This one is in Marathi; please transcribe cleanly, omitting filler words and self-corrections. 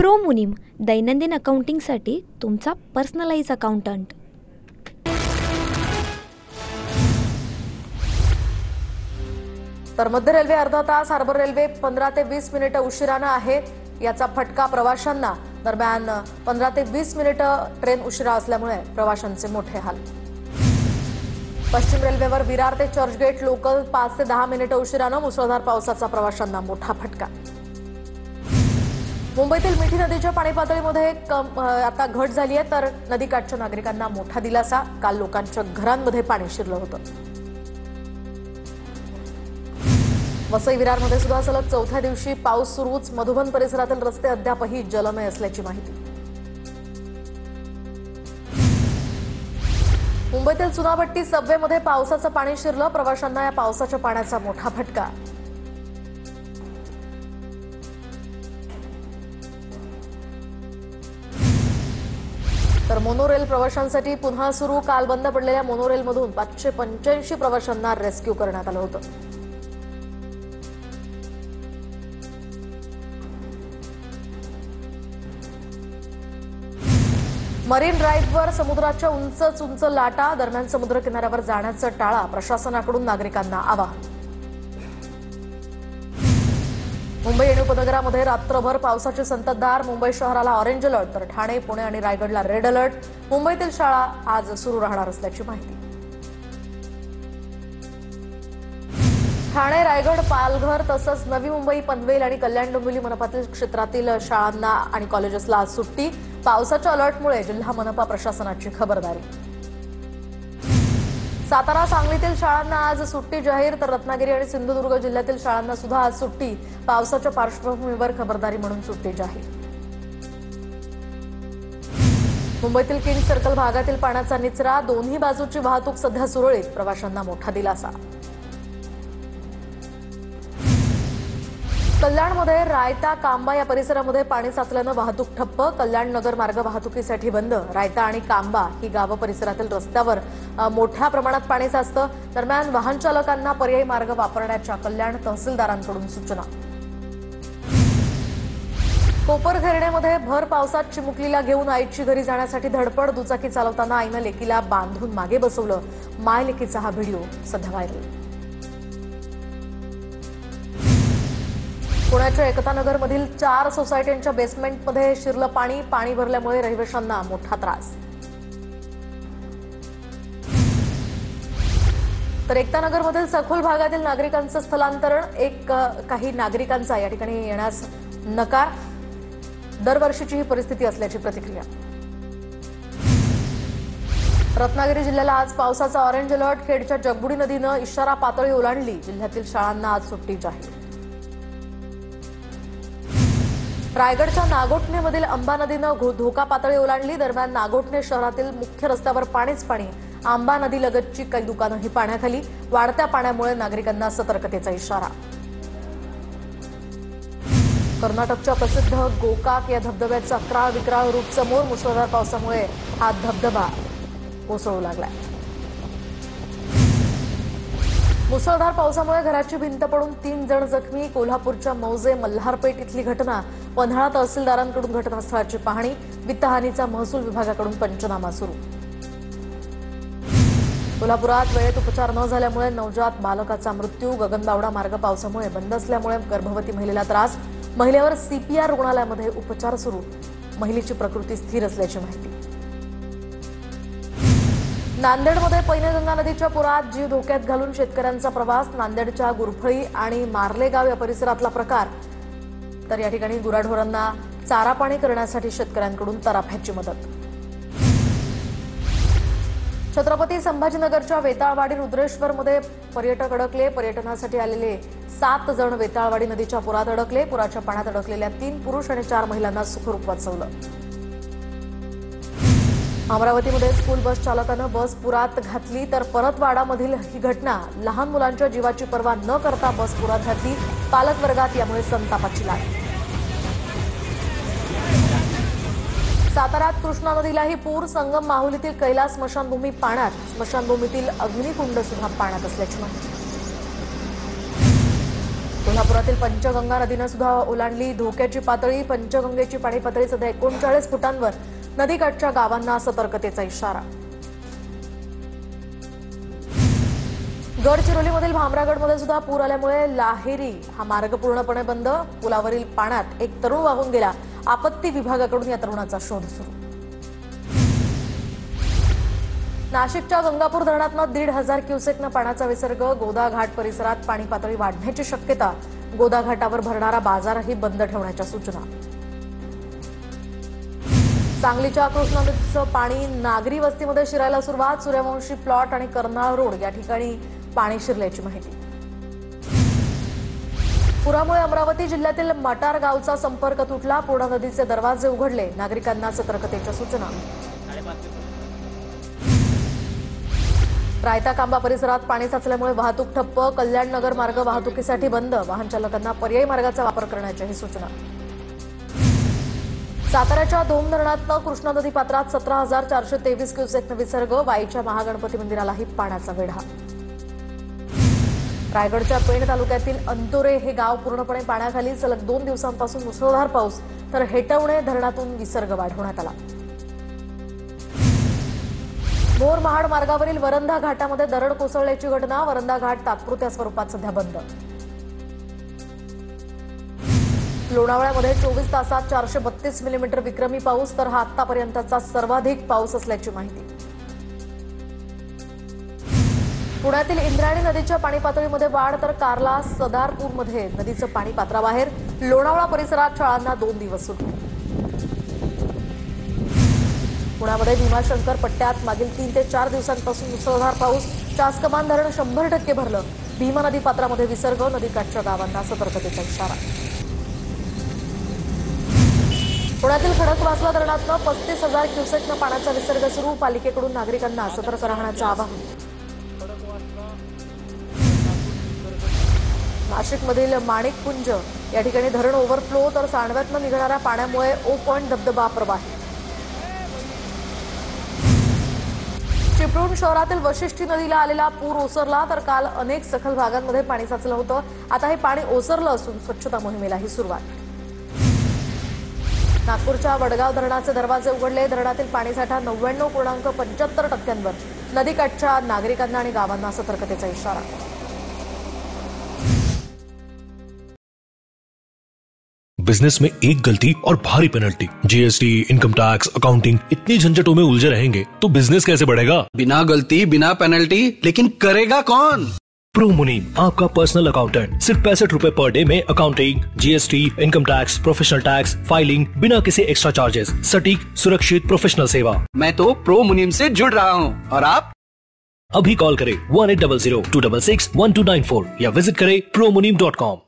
प्रोमुनीम दैनंदिन अकाउंटिंगसाठी तुमचा पर्सनलाइज अकाउंटंट। तर मध्य रेल्वे अर्धा तास, हार्बर रेल्वे 15 ते 20 मिनिटं उशिरानं आहे। याचा फटका प्रवाशांना। दरम्यान 15 ते 20 मिनिटं ट्रेन उशिरा असल्यामुळे प्रवाशांचे मोठे हाल। पश्चिम रेल्वेवर विरार ते चर्चगेट लोकल 5 ते 10 मिनिटं उशिरानं। मुसळधार पावसाचा प्रवाशांना मोठा फटका। मुंबईतील मिठी नदीच्या पाणी पातळीमध्ये आता घट झाली आहे, तर नदीकाठच्या नागरिकांना मोठा दिलासा। काल लोकांच्या घरांमध्ये पाणी शिरलं होतं। वसई विरारमध्ये सुद्धा सलग चौथ्या दिवशी पाऊस सुरूच। मधुबन परिसरातील रस्ते अद्यापही जलमय असल्याची माहिती। मुंबईतील चुनाभट्टी सबवेमध्ये पावसाचं पाणी शिरलं। प्रवाशांना या पावसाच्या पाण्याचा मोठा फटका। तर मोनोरेल प्रवाशांसाठी पुन्हा सुरू। काल बंद पडलेल्या मोनोरेलमधून 585 प्रवाशांना रेस्क्यू करण्यात आलं होतं। मरीन ड्राईव्हवर समुद्राच्या उंच लाटा। दरम्यान समुद्र किनाऱ्यावर जाण्याचं टाळा। प्रशासनाकडून नागरिकांना आवाहन। मुंबई आणि उपनगरामध्ये रात्रभर पावसाची संततधार। मुंबई शहराला ऑरेंज अलर्ट, तर ठाणे, पुणे आणि रायगडला रेड अलर्ट। मुंबईतील शाळा आज सुरू राहणार असल्याची माहिती। ठाणे, रायगड, पालघर तसंच नवी मुंबई, पनवेल आणि कल्याण डोंबिवली मनपातील क्षेत्रातील शाळांना आणि कॉलेजेसला आज सुट्टी। पावसाच्या अलर्टमुळे जिल्हा मनपा प्रशासनाची खबरदारी। सातारा, सांगलीतील शाळांना आज सुट्टी जाहीर, तर रत्नागिरी आणि सिंधुदुर्ग जिल्ह्यातील शाळांना सुद्धा आज सुट्टी। पावसाच्या पार्श्वभूमीवर खबरदारी म्हणून सुट्टी जाहीर। मुंबईतील किंग सर्कल भागातील पाण्याचा निचरा। दोन्ही बाजूची वाहतूक सध्या सुरळीत। प्रवाशांना मोठा दिलासा। कल्याणमध्ये रायता, कांबा या परिसरामध्ये पाणी साचल्यानं वाहतूक ठप्प। कल्याण नगर मार्ग वाहतुकीसाठी बंद। रायता आणि कांबा ही गावं परिसरातील रस्त्यावर मोठ्या प्रमाणात पाणी साचतं। दरम्यान वाहन चालकांना पर्यायी मार्ग वापरण्याच्या कल्याण तहसीलदारांकडून सूचना। कोपरखैरण्यामध्ये भर पावसात चिमुकलीला घेऊन आईची घरी जाण्यासाठी धडपड। दुचाकी चालवताना आईनं लेकीला बांधून मागे बसवलं। माय लेकीचा हा व्हिडिओ सध्या व्हायरल। पुण्याच्या एकतानगरमधील 4 सोसायट्यांच्या बेसमेंटमध्ये शिरलं पाणी। पाणी भरल्यामुळे रहिवाशांना मोठा त्रास। तर एकतानगरमधील सखोल भागातील नागरिकांचं स्थलांतरण। काही नागरिकांचा या ठिकाणी येण्यास नकार। दरवर्षीची ही परिस्थिती असल्याची प्रतिक्रिया। रत्नागिरी जिल्ह्याला आज पावसाचा ऑरेंज अलर्ट। खेडच्या जगबुडी नदीनं इशारा पातळी ओलांडली। जिल्ह्यातील शाळांना आज सुट्टी जाहीर। रायगडच्या नागोठणेमधील अंबा नदीनं धोका पातळी ओलांडली। दरम्यान नागोठणे शहरातील मुख्य रस्त्यावर पाणीच पाणी। आंबा नदीलगतची काही दुकानं ही पाण्याखाली। वाढत्या पाण्यामुळे नागरिकांना सतर्कतेचा इशारा। कर्नाटकच्या प्रसिद्ध गोकाक या धबधब्याचं अक्राळ विक्राळ रूप समोर। मुसळधार पावसामुळे हा धबधबा कोसळू लागलाय। मुसळधार पावसामुळे घराची भिंत पडून 3 जण जखमी। कोल्हापूरच्या मौजे मल्हारपेठ इथली घटना। पन्हाळा तहसीलदारांकडून घटनास्थळाची पाहणी। वित्तहानीचा महसूल विभागाकडून पंचनामा सुरू। कोल्हापुरात वेळेत उपचार न झाल्यामुळे नवजात बालकाचा मृत्यू। गगनबावडा मार्ग पावसामुळे बंद असल्यामुळे गर्भवती महिलेला त्रास। महिलेवर सीपीआर रुग्णालयामध्ये उपचार सुरू। महिलेची प्रकृती स्थिर असल्याची माहिती। नांदेडमध्ये पैनगंगा नदीच्या पुरात जीव धोक्यात घालून शेतकऱ्यांचा प्रवास। नांदेडच्या गुरफळी आणि मार्लेगाव या परिसरातला प्रकार। तर या ठिकाणी गुराढोरांना चारा पाणी करण्यासाठी शेतकऱ्यांकडून तराफ्याची मदत। छत्रपती संभाजीनगरच्या वेताळवाडी रुद्रेश्वरमध्ये पर्यटक अडकले। पर्यटनासाठी आलेले 7 जण वेताळवाडी नदीच्या पुरात अडकले। पुराच्या पाण्यात अडकलेल्या 3 पुरुष आणि 4 महिलांना सुखरूप वाचवलं। अमरावतीमध्ये स्कूल बस चालकानं बस पुरात घातली, तर परतवाडामधील ही घटना। लहान मुलांच्या जीवाची पर्वा न करता बस पुरात घातली। पालक वर्गात यामुळे संतापाची लाट। साताऱ्यात कृष्णा नदीलाही पूर। संगम माहुलीतील कैलास स्मशानभूमी पाण्यात। स्मशानभूमीतील अग्निकुंड सुद्धा पाण्यात असल्याची माहिती। कोल्हापुरातील पंचगंगा नदीनं सुद्धा ओलांडली धोक्याची पातळी. पंचगंगेची पाणी पातळी सध्या 39 फुटांवर. नदीकाठच्या गावांना सतर्कतेचा इशारा. गडचिरोलीमधील भामरागडमध्ये सुद्धा पूर आल्यामुळे लाहेरी हा मार्ग पूर्णपणे बंद. पुलावरील पाण्यात एक तरुण वाहून गेला. आपत्ती विभागाकडून या तरुणाचा शोध सुरू. नाशिकच्या गंगापूर धरणातनं 1,500 क्युसेकनं पाण्याचा विसर्ग. गोदा घाट परिसरात पाणी पातळी वाढण्याची शक्यता. गोदा घाटावर भरणारा बाजारही बंद ठेवण्याच्या सूचना. सांगलीच्या कृष्णा नदीचं पाणी नागरी वस्तीमध्ये शिरायला सुरुवात. सूर्यवंशी प्लॉट आणि कर्नाळ रोड या ठिकाणी पाणी शिरल्याची माहिती. पुरामुळे अमरावती जिल्ह्यातील मटार गावचा संपर्क तुटला. पूर्णा नदीचे दरवाजे उघडले. नागरिकांना सतर्कतेच्या सूचना. रायता कांबा परिसरात पाणी साचल्यामुळे वाहतूक ठप्प. कल्याण नगर मार्ग वाहतुकीसाठी बंद. वाहन चालकांना पर्यायी मार्गाचा वापर करण्याच्याही सूचना. साताऱ्याच्या धोम धरणातनं कृष्णा नदी पात्रात 17,423 क्युसेकनं विसर्ग. वाईच्या महागणपती मंदिरालाही पाण्याचा वेढा. रायगडच्या पेण तालुक्यातील अंतोरे हे गाव पूर्णपणे पाण्याखाली. सलग 2 दिवसांपासून मुसळधार पाऊस. तर हेटवणे धरणातून विसर्ग वाढवण्यात आला. मोर महाड मार्गावरील वरंधा घाटामध्ये दरड कोसळल्याची घटना. वरंधा घाट तात्पुरत्या स्वरूपात सध्या बंद. लोणावळ्यामध्ये 24 तासात 432 मिलीमीटर विक्रमी पाऊस. तर हा आतापर्यंतचा सर्वाधिक पाऊस असल्याची माहिती. पुण्यातील इंद्रायणी नदीच्या पाणी पातळीमध्ये वाढ. तर कार्ला सदारपूरमध्ये नदीचं पाणी पात्राबाहेर. लोणावळा परिसरात शाळांना 2 दिवस सुट्टी. पुण्यामध्ये भीमाशंकर पट्ट्यात मागील 3 ते 4 दिवसांपासून मुसळधार पाऊस. चासकमान धरण 100% भरलं. भीमा नदी पात्रामध्ये विसर्ग. नदीकाठच्या गावांना सतर्कतेचा इशारा. पुण्यातील खडकवासला धरणातनं 35,000 क्युसेकनं पाण्याचा विसर्ग सुरू. पालिकेकडून नागरिकांना सतर्क राहण्याचं आवाहन. नाशिकमधील माणिकपुंज या ठिकाणी धरण ओव्हरफ्लो. तर सांडव्यातनं निघणाऱ्या पाण्यामुळे ओ पॉइंट धबधबा प्रवाहित. चिपळूण शहरातील वशिष्ठी नदीला आलेला पूर ओसरला. तर काल अनेक सखल भागांमध्ये पाणी साचलं होतं. आता हे पाणी ओसरलं असून स्वच्छता मोहिमेलाही सुरुवात. नागपूरच्या वडगाव धरणाचे दरवाजे उघडले. धरणातील पाणीसाठा 99.75%. नदीकाठच्या नागरिकांना आणि गावांना सतर्कतेचा इशारा. बिजनेस में एक गलती और भारी penalty, GST, income tax, accounting, इतनी झंझटों में उलझे रहेंगे तो बिजनेस कैसे बढ़ेगा? बिना गलती बिना पेनल्टी, लेकिन करेगा कौन? प्रो मुनीम, आपका पर्सनल अकाउंटेंट। सिर्फ 65 रुपए पर डे में accounting, GST, income tax, professional tax, filing, बिना किसी एक्स्ट्रा चार्जेस। सटीक, सुरक्षित, प्रोफेशनल सेवा। मैं तो प्रो मुनीम से जुड़ रहा हूँ, और आप? अभी कॉल करें 1800 266 1294 या विजिट करें promunim.com।